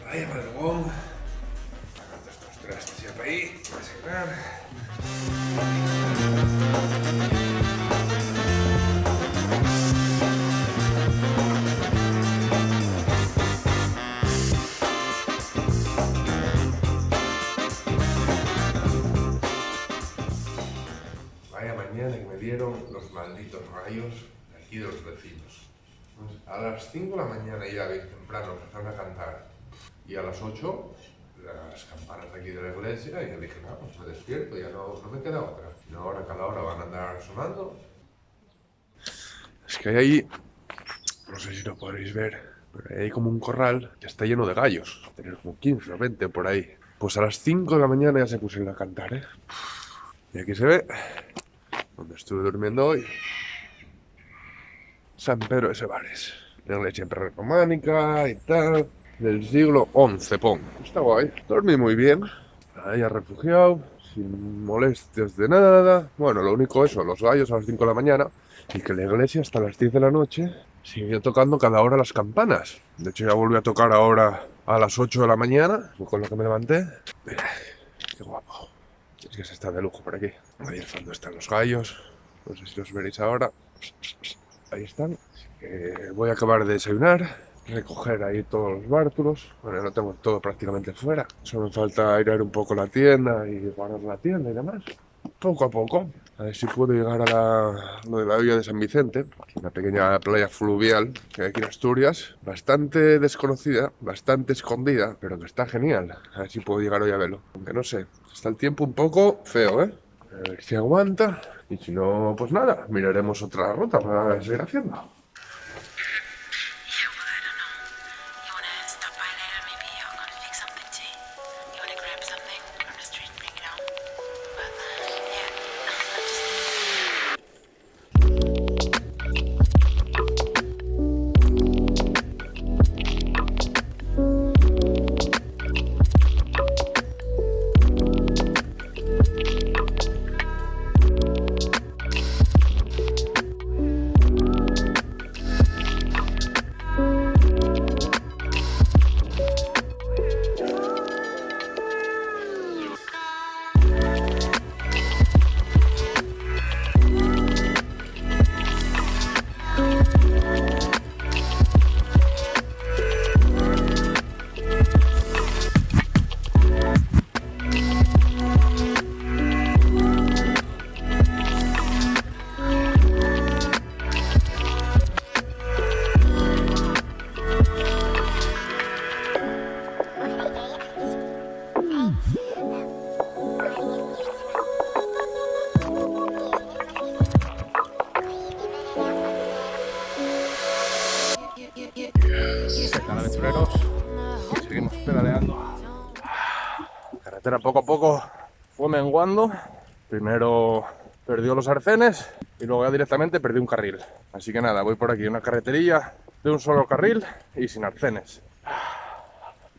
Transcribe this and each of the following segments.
Vaya madrugón. Sacando estos trastes ya para ahí, para desayunar. Vaya mañana que me dieron los malditos rayos de aquí de los vecinos. A las 5 de la mañana ya bien temprano empezaron a cantar y a las 8 las campanas de aquí de la iglesia y yo dije, no, pues me despierto, ya no me queda otra. Y ahora cada hora van a andar sonando. Es que hay ahí, no sé si lo podréis ver, pero hay como un corral que está lleno de gallos, tener como 15 o 20 por ahí. Pues a las 5 de la mañana ya se pusieron a cantar, ¿eh? Y aquí se ve donde estuve durmiendo hoy. San Pedro de Sebares, la iglesia románica y tal, del siglo XI, pon. Está guay. Dormí muy bien, ahí refugiado, sin molestias de nada. Bueno, lo único eso, los gallos a las 5 de la mañana y que la iglesia hasta las 10 de la noche siguió tocando cada hora las campanas. De hecho ya volvió a tocar ahora a las 8 de la mañana, con lo que me levanté. Mira, qué guapo. Es que se está de lujo por aquí. Ahí al fondo están los gallos, no sé si los veréis ahora. Ahí están. Voy a acabar de desayunar, recoger ahí todos los bártulos. Bueno, lo tengo todo prácticamente fuera. Solo me falta airear un poco la tienda y guardar la tienda y demás. Poco a poco. A ver si puedo llegar a lo de la villa de San Vicente, una pequeña playa fluvial que hay aquí en Asturias. Bastante desconocida, bastante escondida, pero que está genial. A ver si puedo llegar hoy a verlo. Aunque no sé, está el tiempo un poco feo, ¿eh? A ver si aguanta. Y si no, pues nada, miraremos otra ruta para seguir haciendo. Aventureros, seguimos pedaleando. La carretera poco a poco fue menguando. Primero perdió los arcenes y luego ya directamente perdí un carril. Así que nada, voy por aquí, una carreterilla de un solo carril y sin arcenes.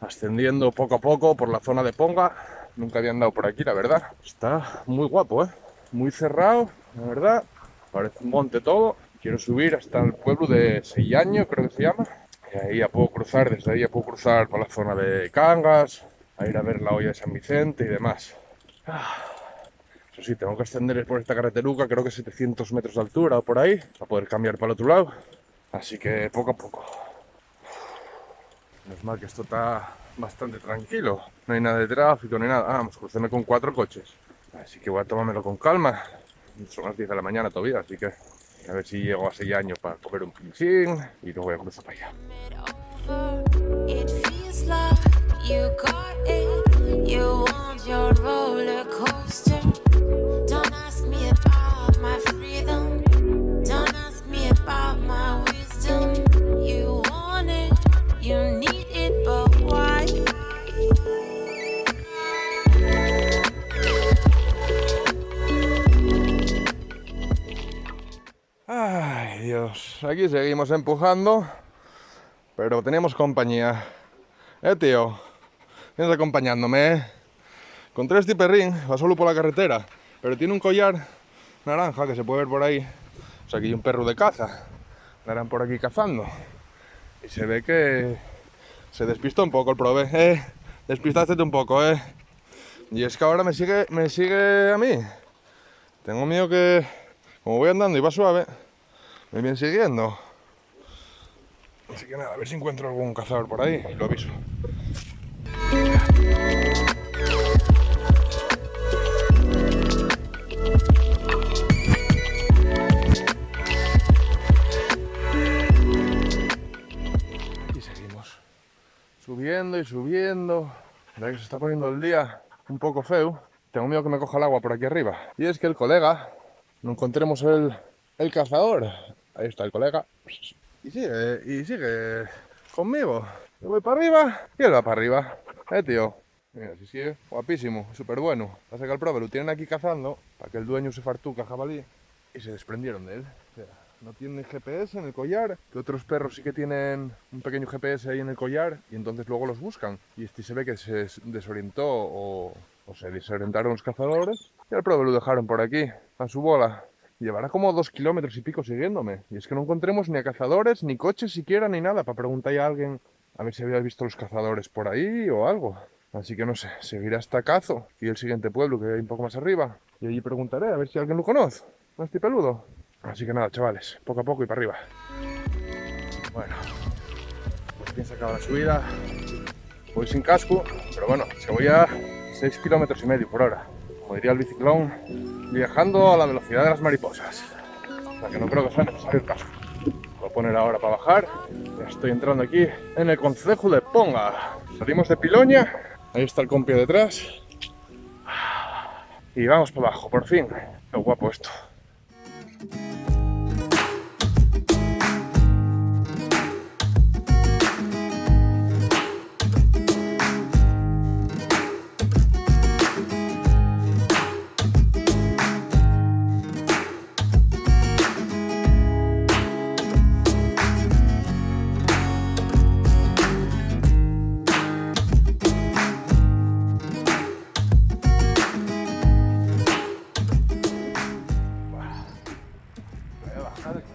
Ascendiendo poco a poco por la zona de Ponga. Nunca había andado por aquí, la verdad. Está muy guapo, ¿eh? Muy cerrado, la verdad. Parece un monte todo. Quiero subir hasta el pueblo de Sellaño, creo que se llama. Y ahí ya puedo cruzar, desde ahí ya puedo cruzar por la zona de Cangas, a ir a ver la olla de San Vicente y demás. Eso sí, tengo que ascender por esta carreteruca, creo que 700 metros de altura o por ahí, para poder cambiar para el otro lado. Así que poco a poco. Menos mal que esto está bastante tranquilo, no hay nada de tráfico ni nada. Vamos, crucéme con 4 coches. Así que voy a tomármelo con calma. Son las 10 de la mañana todavía, así que a ver si llego a Sellaño para comer un pinchín y luego voy a cruzar para allá. Ay, Dios, aquí seguimos empujando, pero tenemos compañía. Tío, vienes acompañándome, Encontré este perrín, va solo por la carretera, pero tiene un collar naranja que se puede ver por ahí. O sea, que hay un perro de caza. Andarán por aquí cazando. Y se ve que Se despistó un poco el prove, despistaste un poco, Y es que ahora me sigue a mí. Tengo miedo que, como voy andando y va suave, me viene siguiendo. Así que nada, a ver si encuentro algún cazador por ahí y lo aviso. Y seguimos subiendo y subiendo. La que se está poniendo el día un poco feo. Tengo miedo que me coja el agua por aquí arriba. Y es que el colega, no encontremos el cazador. Ahí está el colega. Y sigue conmigo. Yo voy para arriba y él va para arriba. Tío. Mira, si sigue, guapísimo, súper bueno. Pasa que al prove lo tienen aquí cazando para que el dueño se fartuca jabalí y se desprendieron de él. O sea, no tiene GPS en el collar, que otros perros sí que tienen un pequeño GPS ahí en el collar y entonces luego los buscan. Y este se ve que se desorientó o se desorientaron los cazadores y al prove lo dejaron por aquí, a su bola. Llevará como 2 kilómetros y pico siguiéndome. Y es que no encontremos ni a cazadores, ni coches siquiera, ni nada, para preguntar a alguien a ver si había visto los cazadores por ahí o algo. Así que no sé, seguiré hasta Cazo y el siguiente pueblo que hay un poco más arriba. Y allí preguntaré a ver si alguien lo conoce. ¿No estoy peludo? Así que nada, chavales, poco a poco y para arriba. Bueno, pues bien sacado la subida. Voy sin casco, pero bueno, se voy a 6 kilómetros y medio por hora. Como diría el biciclón, viajando a la velocidad de las mariposas. O sea que no creo que sea necesario el casco. Voy a poner ahora para bajar. Ya estoy entrando aquí en el concejo de Ponga. Salimos de Piloña. Ahí está el compi detrás. Y vamos para abajo, por fin. Qué guapo esto.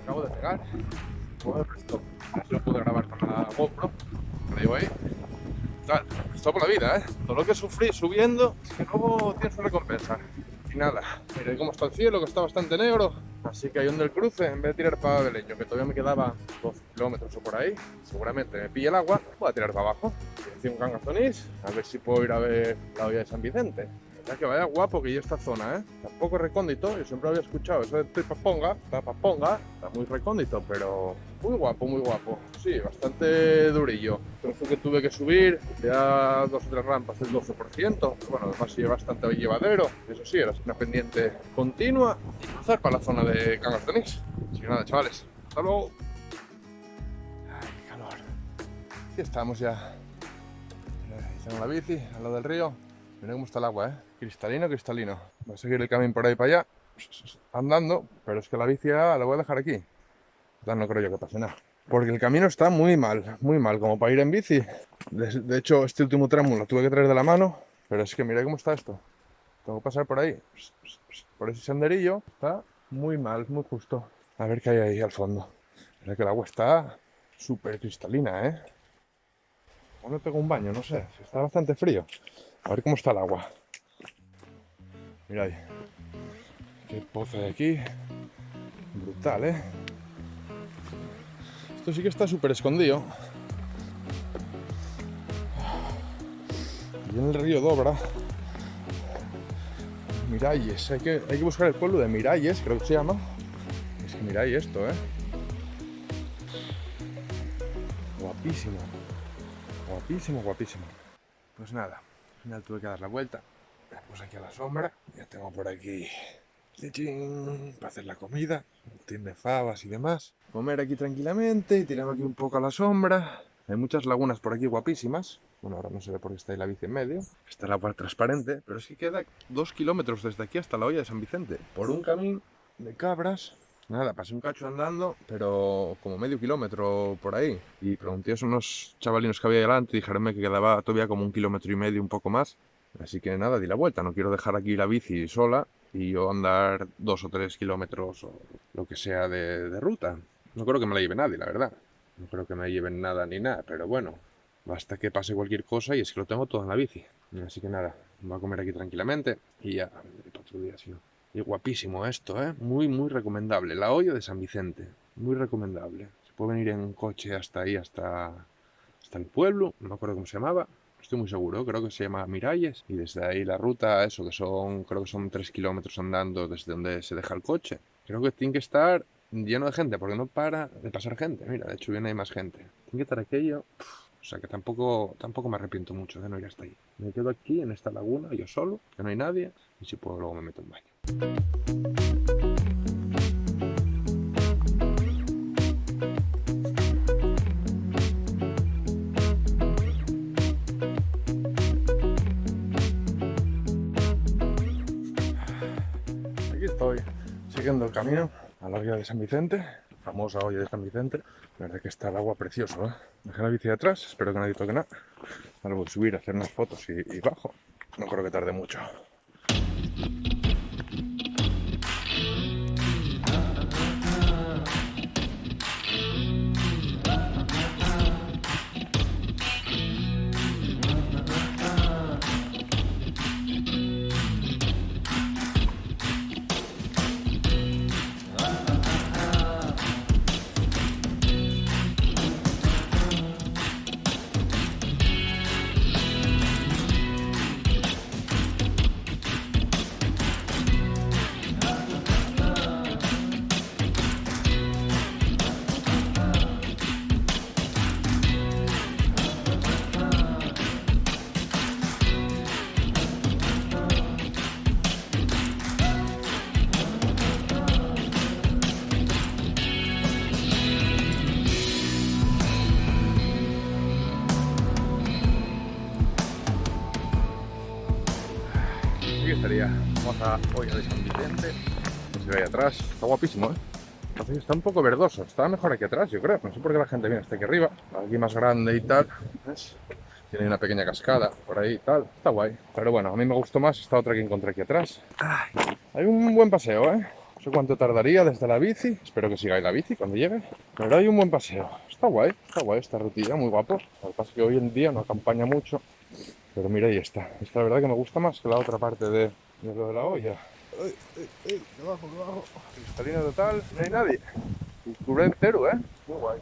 Acabo de pegar. No lo pude grabar con la GoPro. Lo llevo ahí. Esto por la vida, Todo lo que sufrí subiendo, es que luego tienes una recompensa. Y nada, miré cómo está el cielo, que está bastante negro. Así que ahí donde el cruce, en vez de tirar para Beleño, que todavía me quedaba 12 kilómetros o por ahí, seguramente me pille el agua, voy a tirar para abajo. Dirección Cangasonís, a ver si puedo ir a ver la olla de San Vicente. Ya que vaya guapo que hay esta zona, Tampoco recóndito, yo siempre había escuchado eso de Paponga, está muy recóndito, pero muy guapo. Sí, bastante durillo. El trozo que tuve que subir, ya 2 o 3 rampas del 12%, bueno, además sí, bastante llevadero, eso sí, era una pendiente continua y cruzar para la zona de Cangas de Onís. Así que nada, chavales, hasta luego. Ay, qué calor. Aquí estamos ya. Tengo la bici al lado del río. Mira cómo está el agua, Cristalino. Voy a seguir el camino por ahí para allá, andando, pero es que la bici la voy a dejar aquí. No creo yo que pase nada. Porque el camino está muy mal, como para ir en bici. De hecho, este último tramo lo tuve que traer de la mano, pero es que mira cómo está esto. Tengo que pasar por ahí, por ese senderillo. Está muy mal, muy justo. A ver qué hay ahí al fondo. Mira que el agua está súper cristalina, O me pego un baño, no sé, está bastante frío. A ver cómo está el agua. Mira ahí. Qué pozo hay aquí. Brutal, Esto sí que está súper escondido. Y en el río Dobra. Miralles. Hay que buscar el pueblo de Miralles, creo que se llama. Es que miráis esto, Guapísimo. Guapísimo. Pues nada, al final tuve que dar la vuelta. Me puse aquí a la sombra. Ya tengo por aquí para hacer la comida. Tiene fabas y demás. Comer aquí tranquilamente y tirarme aquí un poco a la sombra. Hay muchas lagunas por aquí guapísimas. Bueno, ahora no se ve porque está ahí la bici en medio. Está el agua transparente, pero es que queda 2 kilómetros desde aquí hasta la olla de San Vicente. Por un camino de cabras. Nada, pasé un cacho andando, pero como medio kilómetro por ahí. Y pregunté a unos chavalinos que había delante y dijeronme que quedaba todavía como 1,5 kilómetros, un poco más. Así que nada, di la vuelta. No quiero dejar aquí la bici sola y yo andar 2 o 3 kilómetros o lo que sea de ruta. No creo que me la lleve nadie, la verdad. No creo que me lleven nada ni nada, pero bueno, Basta que pase cualquier cosa y es que lo tengo todo en la bici. Así que nada, voy a comer aquí tranquilamente y ya vendré para otro día, si no. Y guapísimo esto, ¿eh? Muy, muy recomendable. La olla de San Vicente, muy recomendable. Se puede venir en coche hasta ahí, hasta el pueblo, no me acuerdo cómo se llamaba. Estoy muy seguro, creo que se llama Miralles. Y desde ahí la ruta, eso, creo que son 3 kilómetros andando desde donde se deja el coche. Creo que tiene que estar lleno de gente, porque no para de pasar gente. Mira, de hecho viene ahí más gente. Tiene que estar aquello. O sea que tampoco me arrepiento mucho de no ir hasta ahí. Me quedo aquí en esta laguna, yo solo, que no hay nadie. Y si puedo luego me meto en baño. Estoy siguiendo el camino a la olla de San Vicente, famosa olla de San Vicente. La verdad que está el agua precioso, ¿eh? Dejé la bici de atrás, espero que nadie toque nada. Ahora voy a subir, a hacer unas fotos y bajo. No creo que tarde mucho. Aquí estaría, vamos a olla de San Vicente, que se ve ahí atrás, está guapísimo, ¿eh? Entonces está un poco verdoso, está mejor aquí atrás, yo creo, no sé por qué la gente viene hasta aquí arriba, aquí más grande y tal, ¿ves? Tiene una pequeña cascada por ahí y tal, está guay, pero bueno, a mí me gustó más esta otra que encontré aquí atrás. Hay un buen paseo, ¿eh? No sé cuánto tardaría desde la bici, espero que siga ahí la bici cuando llegue, pero hay un buen paseo, está guay esta rutilla, muy guapo, lo que pasa es que hoy en día no acompaña mucho. Pero mira, ahí está. Esta la verdad que me gusta más que la otra parte de lo de la olla. Debajo. Cristalina total, no hay nadie. Y cubre entero, ¿eh? Muy guay.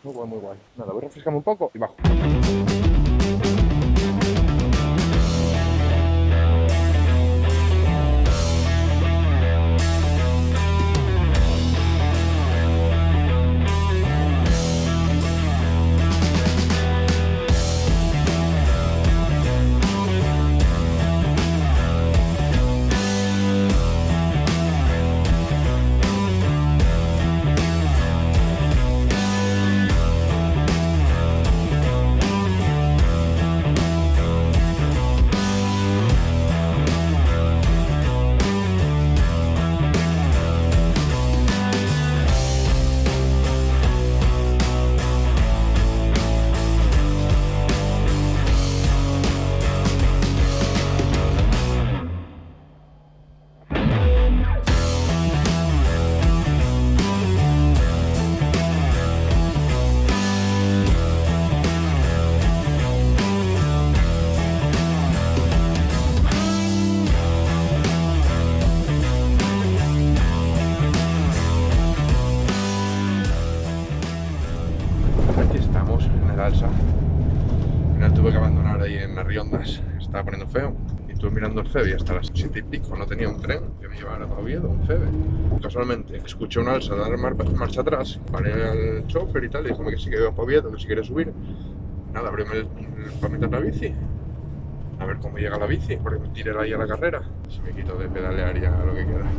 Muy guay. Nada, voy a refrescarme un poco y bajo. Alsa. Al final tuve que abandonar ahí en las Riondas, estaba poniendo feo y estuve mirando el Feve y hasta las 7 y pico no tenía un tren que me llevara a Oviedo, un Feve. Casualmente escuché un Alsa dar marcha atrás, paré al chofer y tal, y dijo que sí que iba a Oviedo, que si quería subir. Nada, abrióme para meter la bici, a ver cómo llega la bici, porque me tiré ahí a la carrera. Se me quitó de pedalear ya lo que queda.